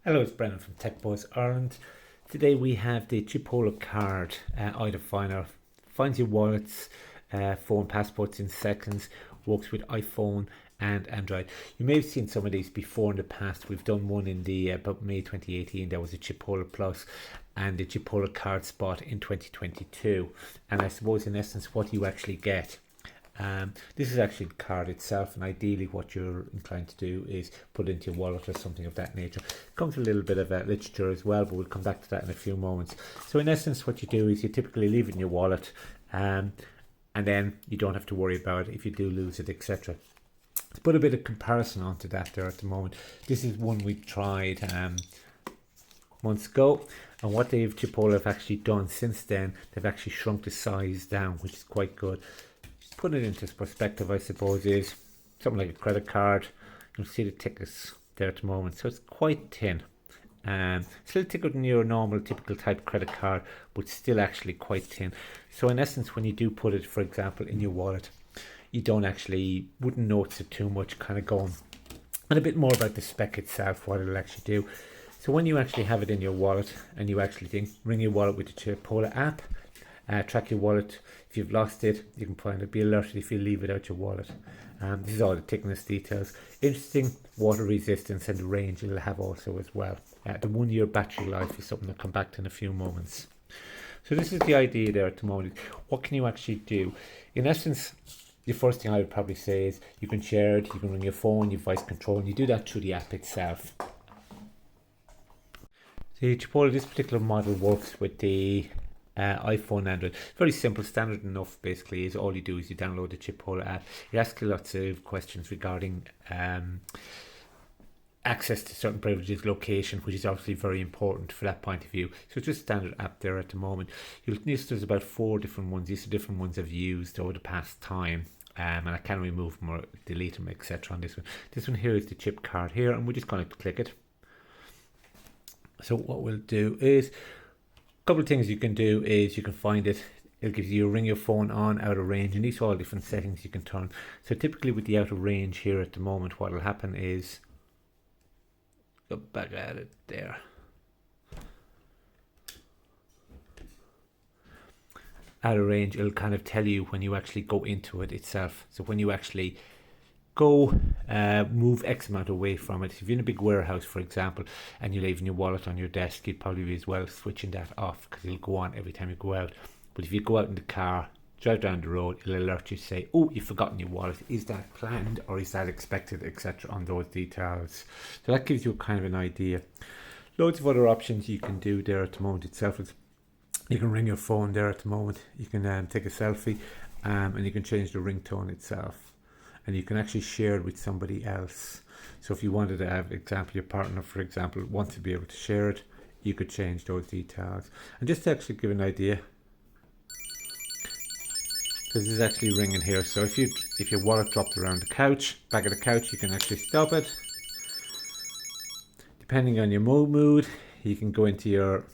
Hello, it's Brendan from techbuzzireland. Today we have the Chipolo Card item finder. Finds your wallets, phone passports in seconds. Works with iPhone and Android. You may have seen some of these before in the past. We've done one in the about May 2018. There was a Chipolo Plus and the Chipolo Card Spot in 2022. And I suppose in essence what you actually get. This is actually the card itself, and ideally what you're inclined to do is put it into your wallet or something of that nature. It comes with a little bit of literature as well, but we'll come back to that in a few moments. So in essence what you do is you typically leave it in your wallet, and then you don't have to worry about it if you do lose it, etc. To put a bit of comparison onto that there at the moment, this is one we tried months ago, and what Chipolo have actually done since then, they've actually shrunk the size down, which is quite good. Put it into perspective, I suppose, is something like a credit card. You'll see the tickets there at the moment, so it's quite thin. Still thicker than your normal typical type credit card, but still actually quite thin. So in essence, when you do put it, for example, in your wallet, you wouldn't notice it too much, kind of going. And a bit more about the spec itself, what it'll actually do. So when you actually have it in your wallet and you actually ring your wallet with the Chipolo app, track your wallet. If you've lost it, you can find it, be alerted if you leave it out your wallet. This is all the thickness details. Interesting, water resistance and the range it'll have also as well. The 1 year battery life is something I'll come back to in a few moments. So this is the idea there at the moment. What can you actually do? In essence, the first thing I would probably say is you can share it, you can ring your phone, you voice control, and you do that through the app itself. The Chipolo, this particular model works with the iPhone, Android. Very simple, standard enough. Basically, is all you do is you download the Chipolo app. It asks you lots of questions regarding access to certain privileges, location, which is obviously very important for that point of view. So it's just a standard app there at the moment. You'll notice there's about 4 different ones. These are different ones I've used over the past time. And I can remove them or delete them, etc. on this one. This one here is the chip card here, and we're just going to click it. So what we'll do is, a couple of things you can do is you can find it. It gives you ring your phone on, out of range, and these are all different settings you can turn. So typically with the out of range here at the moment, what will happen is, go back at it there. Out of range, it'll kind of tell you when you actually go into it itself. So when you actually go move X amount away from it. If you're in a big warehouse, for example, and you're leaving your wallet on your desk, you'd probably be as well switching that off because it'll go on every time you go out. But if you go out in the car, drive down the road, it'll alert you, say, oh, you've forgotten your wallet. Is that planned or is that expected, etc. on those details. So that gives you kind of an idea. Loads of other options you can do there at the moment itself. You can ring your phone there at the moment. You can take a selfie, and you can change the ringtone itself. And you can actually share it with somebody else. So if you wanted to have, example, your partner, for example, wants to be able to share it, you could change those details. And just to actually give an idea, this is actually ringing here. So if your wallet dropped around the couch, back of the couch, you can actually stop it. Depending on your mood, you can go into your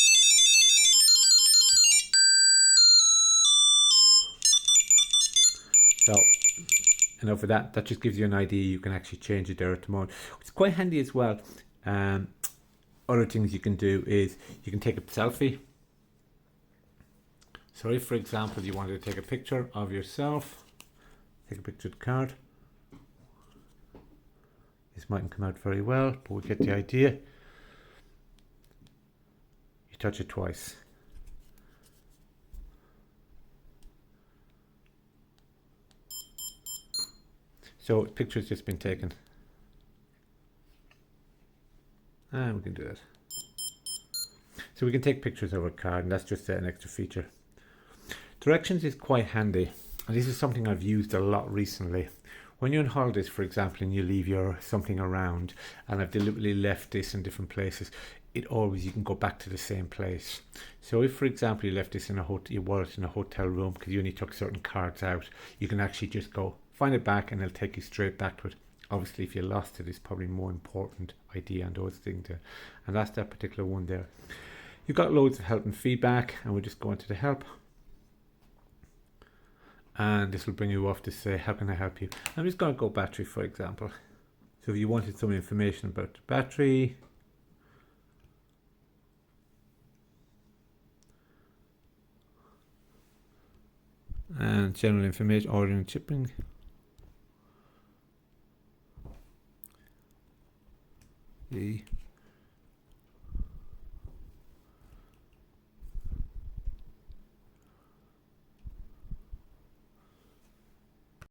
for that just gives you an idea. You can actually change it there at the moment. It's quite handy as well. Other things you can do is you can take a selfie. So if, for example, you wanted to take a picture of yourself, take a picture of the card. This mightn't come out very well, but we'll get the idea. You touch it twice. So the picture's just been taken. And we can do that. So we can take pictures of a card, and that's just an extra feature. Directions is quite handy, and this is something I've used a lot recently. When you're on holidays, for example, and you leave your something around, and I've deliberately left this in different places, you can go back to the same place. So if, for example, you left this in your wallet in a hotel room because you only took certain cards out, you can actually just go find it back and it'll take you straight back to it. Obviously, if you lost it, it's probably more important idea and those things there. And that's that particular one there. You've got loads of help and feedback, and we'll just go into the help. And this will bring you off to say, how can I help you? I'm just going to go battery, for example. So if you wanted some information about the battery, and general information, ordering and shipping. The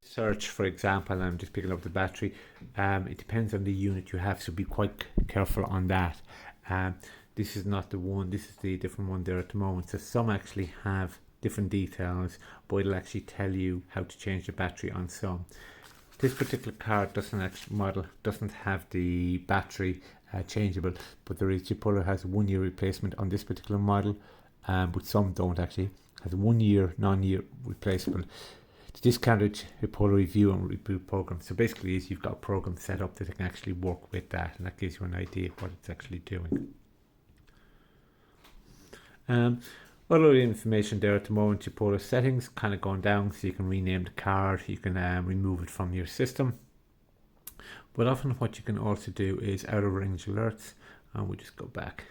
search, for example, I'm just picking up the battery. It depends on the unit you have, so be quite careful on that. This is not the one, this is the different one there at the moment. So some actually have different details, but it'll actually tell you how to change the battery on some. This particular card doesn't have the battery changeable, but there is, Chipolo has 1 year replacement on this particular model, but some don't actually. Has a 1 year non-year replaceable. The discounted Chipolo review and reboot program. So basically, is you've got a program set up that can actually work with that, and that gives you an idea of what it's actually doing. Other information there at the moment, Chipolo settings kind of going down, so you can rename the card, you can remove it from your system. But often what you can also do is out of range alerts, and we'll just go back.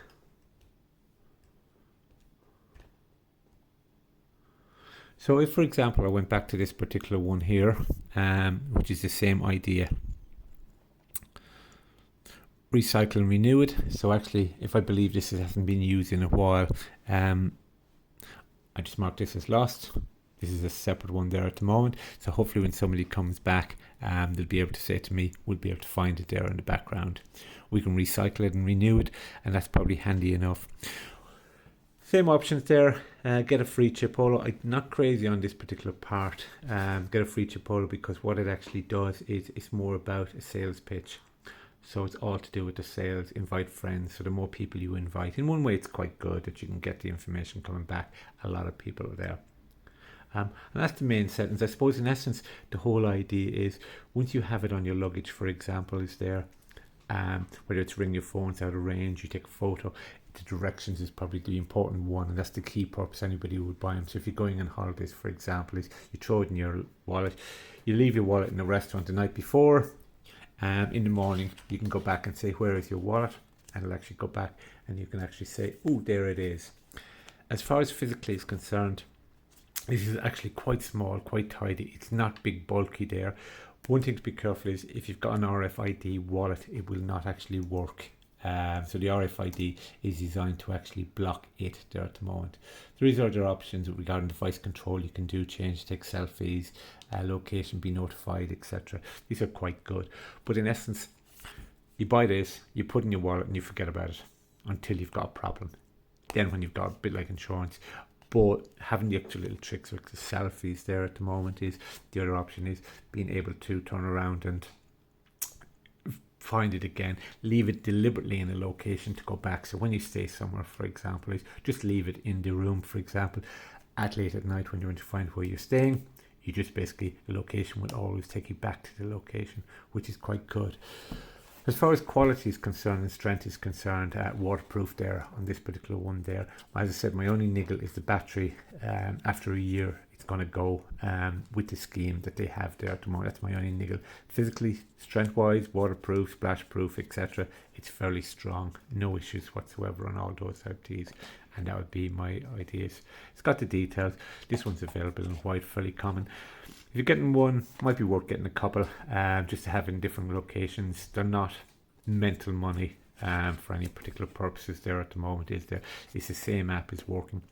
So if, for example, I went back to this particular one here, which is the same idea, recycle and renew it. So actually, if I believe this hasn't been used in a while, I just mark this as lost. This is a separate one there at the moment. So hopefully when somebody comes back, they'll be able to say to me, we'll be able to find it there in the background. We can recycle it and renew it, and that's probably handy enough. Same options there. Get a free Chipolo. I'm not crazy on this particular part. Get a free Chipolo, because what it actually does is it's more about a sales pitch. So it's all to do with the sales. Invite friends. So the more people you invite, in one way it's quite good that you can get the information coming back. A lot of people are there. And that's the main settings. I suppose in essence the whole idea is once you have it on your luggage, for example, is there, whether it's ring your phone's out of range, you take a photo, the directions is probably the important one, and that's the key purpose anybody who would buy them. So if you're going on holidays, for example, is you throw it in your wallet, you leave your wallet in the restaurant the night before, in the morning you can go back and say, where is your wallet, and it'll actually go back and you can actually say, oh, there it is. As far as physically is concerned, this is actually quite small, quite tidy. It's not big bulky there. One thing to be careful is if you've got an RFID wallet, it will not actually work. So the RFID is designed to actually block it there at the moment. There is other options regarding device control you can do, change, take selfies, location, be notified, etc. These are quite good. But in essence, you buy this, you put in your wallet and you forget about it until you've got a problem. Then when you've got a bit like insurance. But having the extra little tricks with the selfies there at the moment is the other option, is being able to turn around and find it again, leave it deliberately in a location to go back. So when you stay somewhere, for example, is just leave it in the room, for example, at late at night when you want to find where you're staying. You just basically, the location will always take you back to the location, which is quite good. As far as quality is concerned and strength is concerned, waterproof there on this particular one there. As I said, my only niggle is the battery. After a year, it's going to go with the scheme that they have there at the moment. That's my only niggle. Physically, strength-wise, waterproof, splash-proof, etc. It's fairly strong. No issues whatsoever on all those IPs. And that would be my ideas. It's got the details. This one's available in white, fairly common. If you're getting one, might be worth getting a couple, just to have in different locations. They're not mental money for any particular purposes there at the moment, is there? It's the same app is working.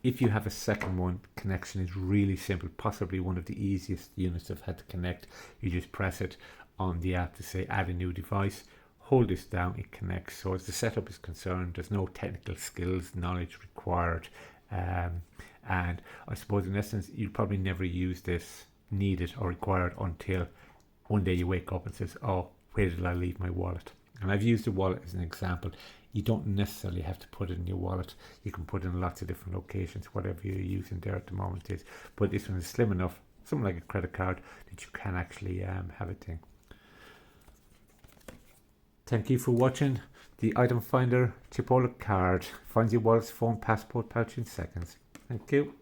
If you have a second one, connection is really simple, possibly one of the easiest units I've had to connect. You just press it on the app to say add a new device, hold this down, it connects. So as the setup is concerned, there's no technical skills, knowledge required. And I suppose in essence, you'll probably never use this, need it or required, until one day you wake up and says, oh, where did I leave my wallet? And I've used the wallet as an example. You don't necessarily have to put it in your wallet. You can put it in lots of different locations, whatever you're using there at the moment is. But this one is slim enough, something like a credit card, that you can actually have a thing. Thank you for watching the item finder Chipolo card. Finds your wallet's phone, passport, pouch in seconds. Thank you.